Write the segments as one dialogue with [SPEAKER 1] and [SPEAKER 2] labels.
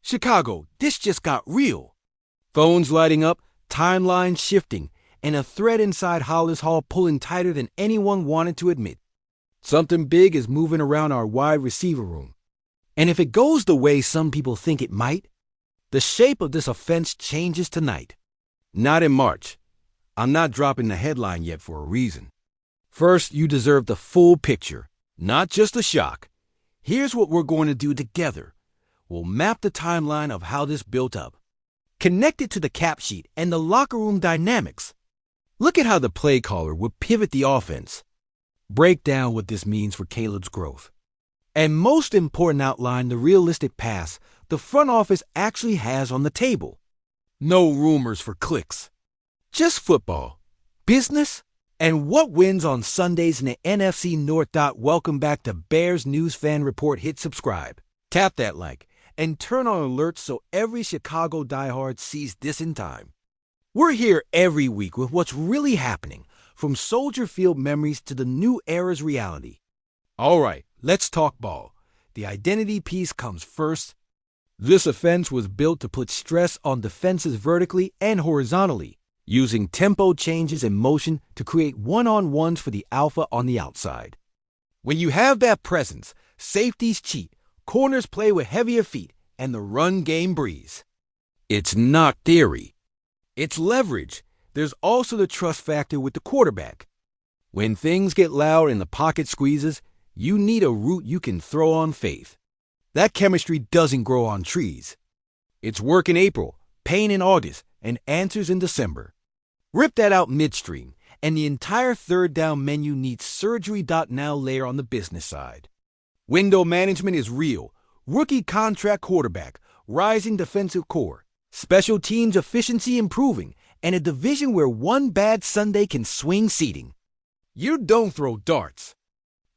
[SPEAKER 1] Chicago, this just got real. Phones lighting up, timelines shifting, and a thread inside Hollis Hall pulling tighter than anyone wanted to admit. Something big is moving around our wide receiver room. And if it goes the way some people think it might, the shape of this offense changes tonight. Not in March. I'm not dropping the headline yet for a reason. First, you deserve the full picture, not just a shock. Here's what we're going to do together. We'll map the timeline of how this built up. Connect it to the cap sheet and the locker room dynamics. Look at how the play caller would pivot the offense. Break down what this means for Caleb's growth. And most important, outline the realistic pass the front office actually has on the table. No rumors for clicks. Just football, business, and what wins on Sundays in the NFC North. Welcome back to Bears News Fan Report. Hit subscribe, tap that like, and turn on alerts so every Chicago diehard sees this in time. We're here every week with what's really happening, from Soldier Field memories to the new era's reality. All right, let's talk ball. The identity piece comes first. This offense was built to put stress on defenses vertically and horizontally, using tempo changes and motion to create one-on-ones for the alpha on the outside. When you have that presence, safeties cheat, corners play with heavier feet, and the run game breathes. It's not theory. It's leverage. There's also the trust factor with the quarterback. When things get loud and the pocket squeezes, you need a root you can throw on faith. That chemistry doesn't grow on trees. It's work in April, pain in August, and answers in December. Rip that out midstream, and the entire third down menu needs surgery. Now layer on the business side. Window management is real. Rookie contract quarterback, rising defensive core, special teams efficiency improving, and a division where one bad Sunday can swing seating. You don't throw darts.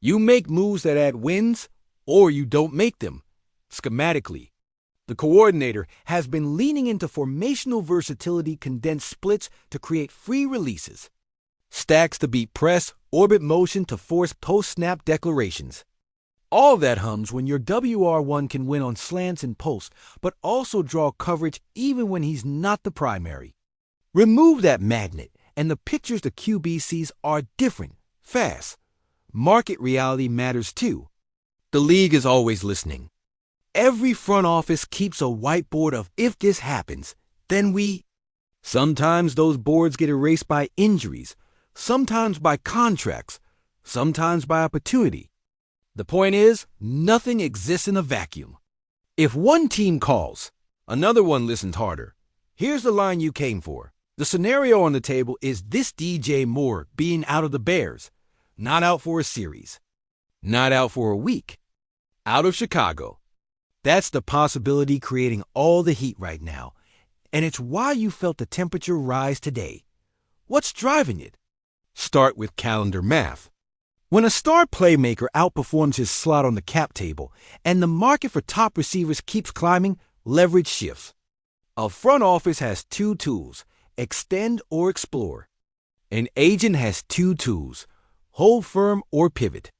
[SPEAKER 1] You make moves that add wins, or you don't make them. Schematically, the coordinator has been leaning into formational versatility, condensed splits to create free releases, stacks to beat press, orbit motion to force post-snap declarations. All that hums when your WR1 can win on slants and posts, but also draw coverage even when he's not the primary. Remove that magnet, and the pictures the QB sees are different, fast. Market reality matters too. The league is always listening. Every front office keeps a whiteboard of if this happens, then we. Sometimes those boards get erased by injuries, sometimes by contracts, sometimes by opportunity. The point is, nothing exists in a vacuum. If one team calls, another one listens harder. Here's the line you came for. The scenario on the table is this: DJ Moore being out of the Bears, not out for a series, not out for a week, out of Chicago. That's the possibility creating all the heat right now, and it's why you felt the temperature rise today. What's driving it? Start with calendar math. When a star playmaker outperforms his slot on the cap table and the market for top receivers keeps climbing, leverage shifts. A front office has two tools: extend or explore. An agent has two tools: hold firm or pivot.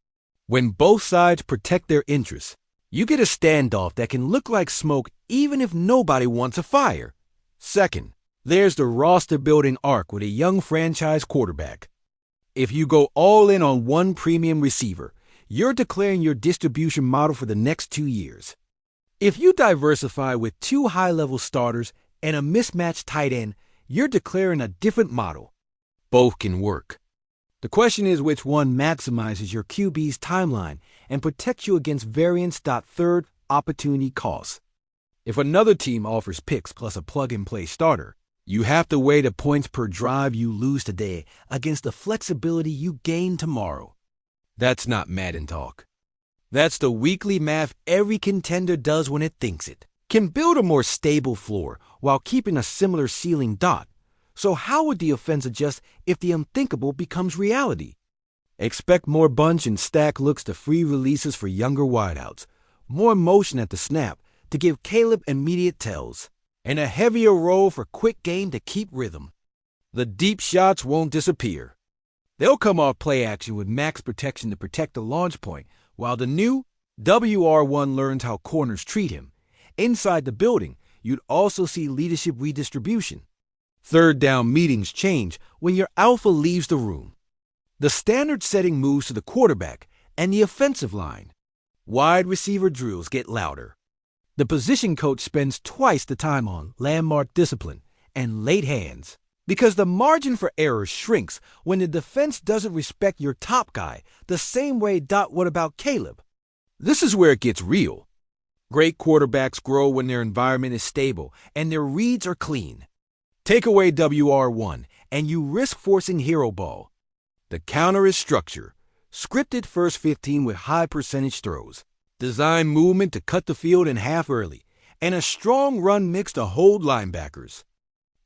[SPEAKER 1] When both sides protect their interests, you get a standoff that can look like smoke even if nobody wants a fire. Second, there's the roster-building arc with a young franchise quarterback. If you go all in on one premium receiver, you're declaring your distribution model for the next 2 years. If you diversify with two high-level starters and a mismatched tight end, you're declaring a different model. Both can work. The question is which one maximizes your QB's timeline and protects you against variance. Third, opportunity cost. If another team offers picks plus a plug-and-play starter, you have to weigh the points per drive you lose today against the flexibility you gain tomorrow. That's not Madden talk. That's the weekly math every contender does when it thinks it can build a more stable floor while keeping a similar ceiling. So how would the offense adjust if the unthinkable becomes reality? Expect more bunch and stack looks to free releases for younger wideouts, more motion at the snap to give Caleb immediate tells, and a heavier roll for quick game to keep rhythm. The deep shots won't disappear. They'll come off play action with max protection to protect the launch point, while the new WR1 learns how corners treat him, Inside the building, you'd also see leadership redistribution. Third down meetings change when your alpha leaves the room. The standard setting moves to the quarterback and the offensive line. Wide receiver drills get louder. The position coach spends twice the time on landmark discipline and late hands because the margin for error shrinks when the defense doesn't respect your top guy the same way. What about Caleb? This is where it gets real. Great quarterbacks grow when their environment is stable and their reads are clean. Take away WR1 and you risk forcing hero ball. The counter is structure, scripted first 15 with high percentage throws, design movement to cut the field in half early, and a strong run mix to hold linebackers.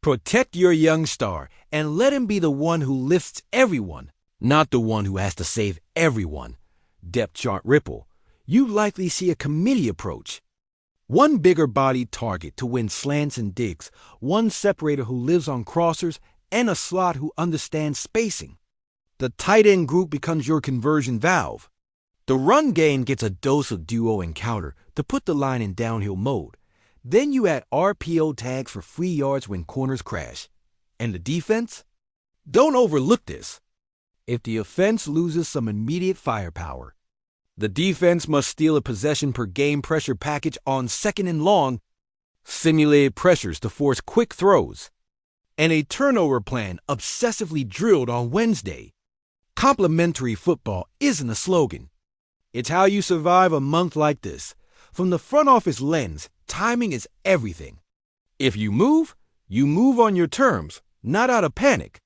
[SPEAKER 1] Protect your young star and let him be the one who lifts everyone, not the one who has to save everyone. Depth chart ripple. You likely see a committee approach. One bigger bodied target to win slants and digs, one separator who lives on crossers, and a slot who understands spacing. The tight end group becomes your conversion valve. The run game gets a dose of duo and counter to put the line in downhill mode. Then you add RPO tags for free yards when corners crash. And the defense? Don't overlook this. If the offense loses some immediate firepower, the defense must steal a possession per game pressure package on second and long, simulated pressures to force quick throws, and a turnover plan obsessively drilled on Wednesday. Complimentary football isn't a slogan. It's how you survive a month like this. From the front office lens, timing is everything. If you move on your terms, not out of panic.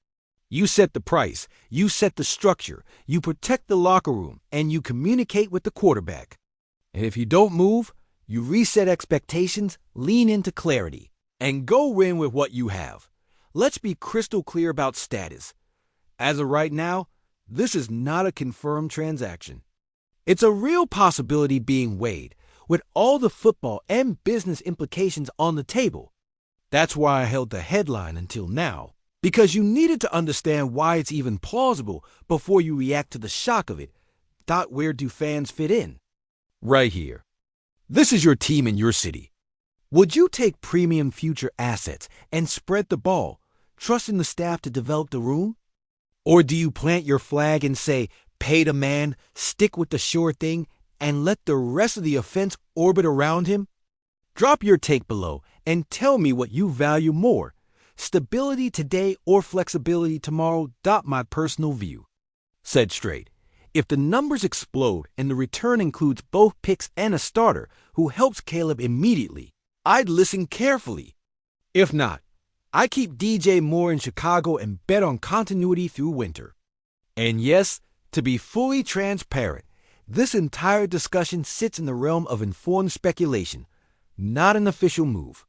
[SPEAKER 1] You set the price, you set the structure, you protect the locker room, and you communicate with the quarterback. And if you don't move, you reset expectations, lean into clarity, and go win with what you have. Let's be crystal clear about status. As of right now, this is not a confirmed transaction. It's a real possibility being weighed, with all the football and business implications on the table. That's why I held the headline until now, because you needed to understand why it's even plausible before you react to the shock of it. Where do fans fit in? Right here. This is your team in your city. Would you take premium future assets and spread the ball, trusting the staff to develop the room? Or do you plant your flag and say, pay the man, stick with the sure thing, and let the rest of the offense orbit around him? Drop your take below and tell me what you value more, stability today or flexibility tomorrow. My personal view. Said straight, if the numbers explode and the return includes both picks and a starter who helps Caleb immediately, I'd listen carefully. If not, I keep DJ Moore in Chicago and bet on continuity through winter. And yes, to be fully transparent, this entire discussion sits in the realm of informed speculation, not an official move.